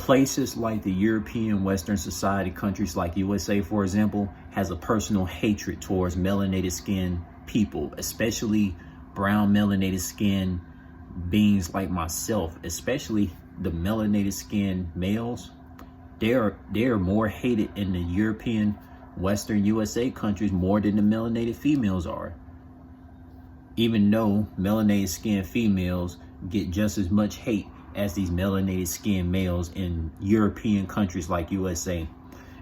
Places like the European Western society countries like USA, for example, has a personal hatred towards melanated skinned people, especially brown melanated skin beings like myself, especially the melanated skinned males. They're more hated in the European Western USA countries more than the melanated females are. Even though melanated skinned females get just as much hate as these melanated skinned males in European countries like USA.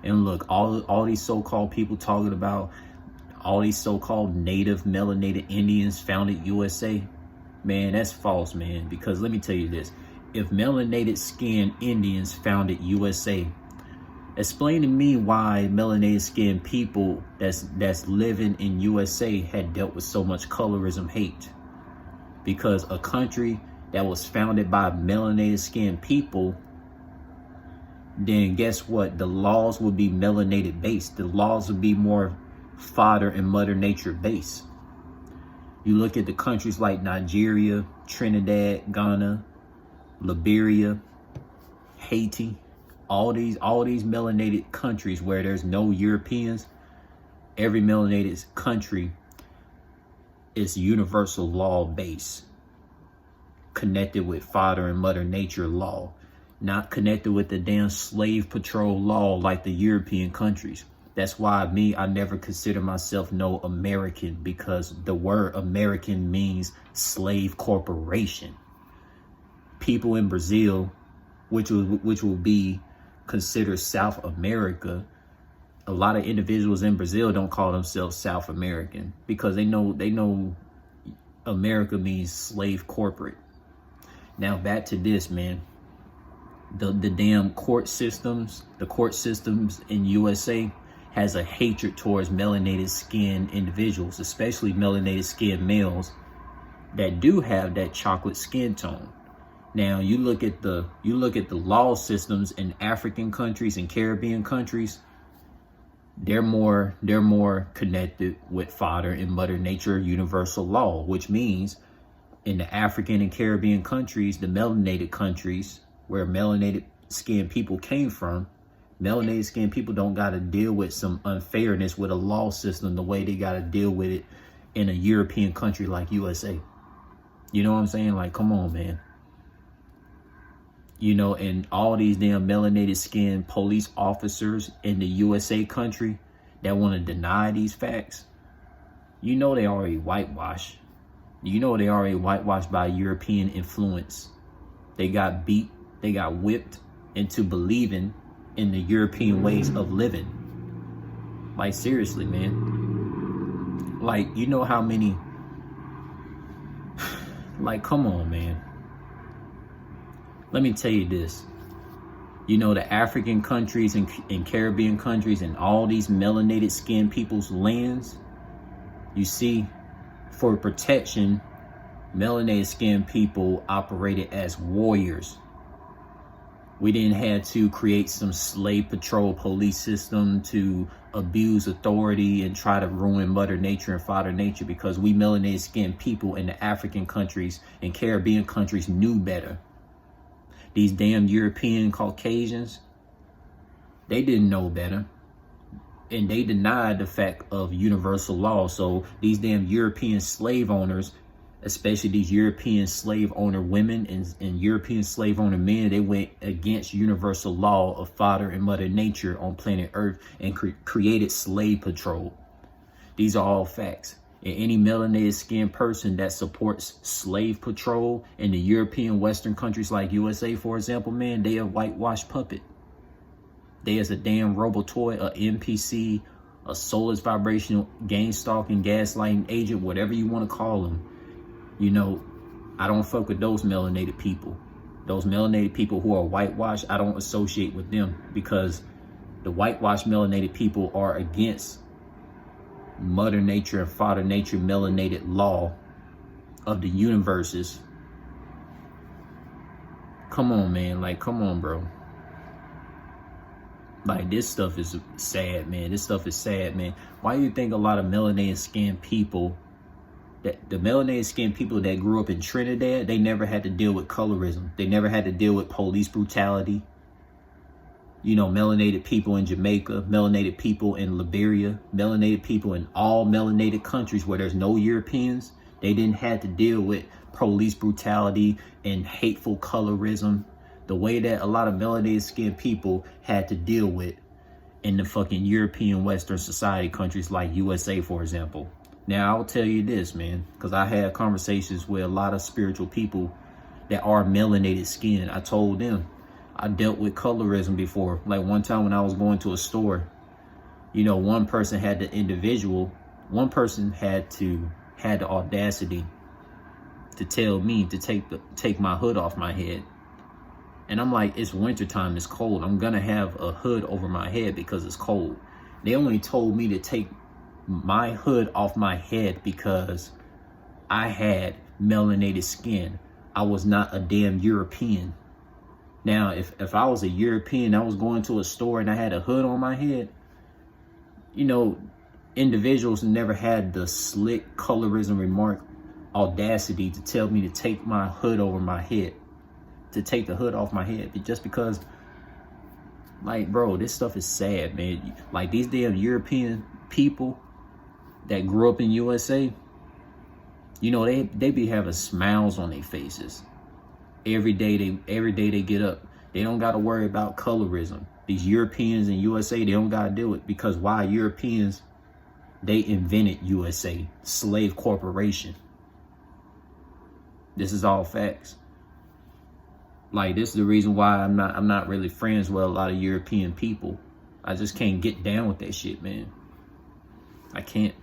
And look, all these so-called people talking about all these so-called native melanated Indians founded USA, man, that's false, man. Because let me tell you this, if melanated skinned Indians founded USA, explain to me why melanated skinned people that's living in USA had dealt with so much colorism hate. Because a country that was founded by melanated skinned people, then guess what? The laws would be melanated based. The laws would be more father and mother nature based. You look at the countries like Nigeria, Trinidad, Ghana, Liberia, Haiti, all these melanated countries where there's no Europeans. Every melanated country is universal law based, connected with father and mother nature law, not connected with the damn slave patrol law like the European countries. That's why I never consider myself no American, because the word American means slave corporation. People in Brazil, which will be considered South America, a lot of individuals in Brazil don't call themselves South American because they know America means slave corporate. Now back to this, man. The damn court systems in USA has a hatred towards melanated skinned individuals, especially melanated skinned males that do have that chocolate skin tone. Now you look at the law systems in African countries and Caribbean countries, they're more connected with father and mother nature universal law, which means in the African and Caribbean countries, the melanated countries where melanated skinned people came from, melanated skinned people don't got to deal with some unfairness with a law system the way they got to deal with it in a European country like USA. You know what I'm saying? Like, come on, man. You know, and all these damn melanated skinned police officers in the USA country that want to deny these facts, you know they already whitewashed. You know they already whitewashed by European influence. They got beat, they got whipped into believing in the European ways of living. Like, seriously, man. Like, you know how many... Like, come on, man. Let me tell you this. You know, the African countries and Caribbean countries and all these melanated skinned people's lands, you see, for protection, melanated skinned people operated as warriors. We didn't have to create some slave patrol police system to abuse authority and try to ruin mother nature and father nature, because we melanated skinned people in the African countries and Caribbean countries knew better. These damn European Caucasians, they didn't know better. And they denied the fact of universal law. So these damn European slave owners, especially these European slave owner women and European slave owner men, they went against universal law of father and mother nature on planet Earth and created slave patrol. These are all facts. And any melanated skinned person that supports slave patrol in the European Western countries like USA, for example, man, they a whitewashed puppet. They is a damn robo-toy, a NPC, a soulless vibrational game stalking, gaslighting agent, whatever you want to call them. You know, I don't fuck with those melanated people. Those melanated people who are whitewashed, I don't associate with them, because the whitewashed melanated people are against mother nature and father nature melanated law of the universes. Come on, man. Like, come on, bro. Like, this stuff is sad, man. This stuff is sad, man. Why do you think a lot of melanated skinned people, that the melanated skinned people that grew up in Trinidad, they never had to deal with colorism? They never had to deal with police brutality. You know, melanated people in Jamaica, melanated people in Liberia, melanated people in all melanated countries where there's no Europeans. They didn't have to deal with police brutality and hateful colorism the way that a lot of melanated skinned people had to deal with in the fucking European Western society countries like USA, for example. Now, I'll tell you this, man, because I had conversations with a lot of spiritual people that are melanated skin. I told them I dealt with colorism before. Like one time when I was going to a store, you know, one person had the audacity to tell me to take my hood off my head. And I'm like, it's wintertime, it's cold. I'm gonna have a hood over my head because it's cold. They only told me to take my hood off my head because I had melanated skin. I was not a damn European. Now, if I was a European, I was going to a store and I had a hood on my head, you know, individuals never had the slick colorism remark audacity to tell me to take my hood over my head, to take the hood off my head, just because, like, bro, this stuff is sad, man. Like, these damn European people that grew up in USA, you know, they be having smiles on their faces. Every day they get up. They don't got to worry about colorism. These Europeans in USA, they don't got to do it because why? Europeans, they invented USA, slave corporation. This is all facts. Like, this is the reason why I'm not really friends with a lot of European people. I just can't get down with that shit, man. I can't.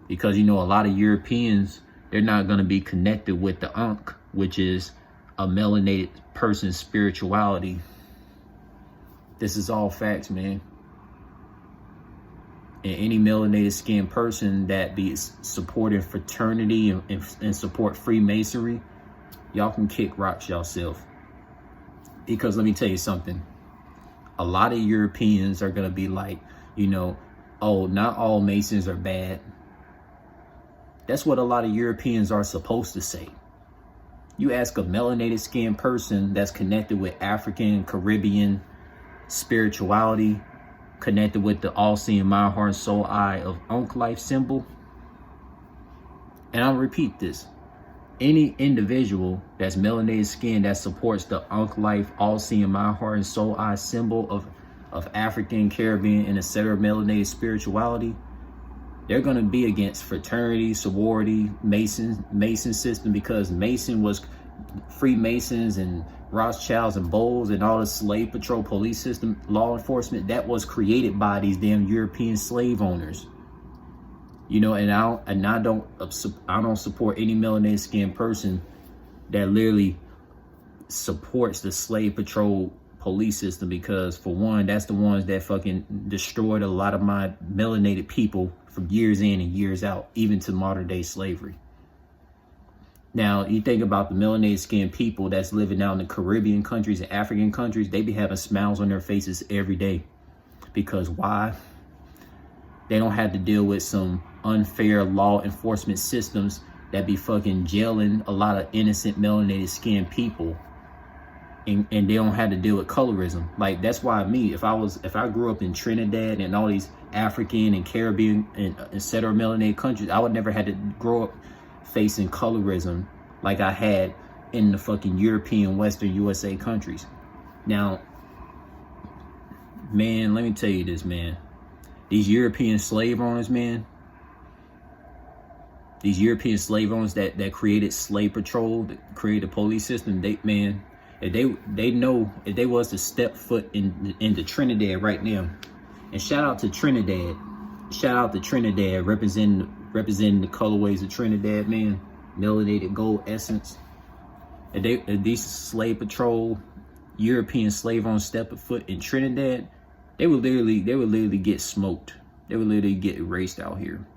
Because, you know, a lot of Europeans, they're not going to be connected with the Ankh, which is a melanated person's spirituality. This is all facts, man. And any melanated skinned person that be supporting fraternity and support Freemasonry, y'all can kick rocks yourself. Because let me tell you something. A lot of Europeans are going to be like, you know, oh, not all Masons are bad. That's what a lot of Europeans are supposed to say. You ask a melanated skinned person that's connected with African, Caribbean spirituality, connected with the all-seeing mind, heart, and soul eye of Ankh life symbol. And I'll repeat this. Any individual that's melanated skin that supports the Ankh life, all-seeing mind, heart, and soul eye symbol of African, Caribbean, and etc. melanated spirituality, they're going to be against fraternity, sorority, Mason system, because Mason was Freemasons and Rothschilds and Bowles and all the slave patrol police system, law enforcement that was created by these damn European slave owners. You know, and I don't support any melanated skinned person that literally supports the slave patrol police system, because for one, that's the ones that fucking destroyed a lot of my melanated people from years in and years out, even to modern day slavery. Now, you think about the melanated skinned people that's living out in the Caribbean countries and African countries, they be having smiles on their faces every day. Because why? They don't have to deal with some unfair law enforcement systems that be fucking jailing a lot of innocent melanated skinned people. And they don't have to deal with colorism. Like, that's why if I grew up in Trinidad and all these African and Caribbean and etc. melanated countries, I would never have to grow up facing colorism like I had in the fucking European Western USA countries. Now, man, let me tell you this, man. These European slave owners, man. These European slave owners that created slave patrol, that created the police system, if they was to step foot into Trinidad right now, and shout out to Trinidad representing the colorways of Trinidad, man, melanated gold essence. If these slave patrol European slave owners step a foot in Trinidad, they would literally get smoked. They would literally get erased out here.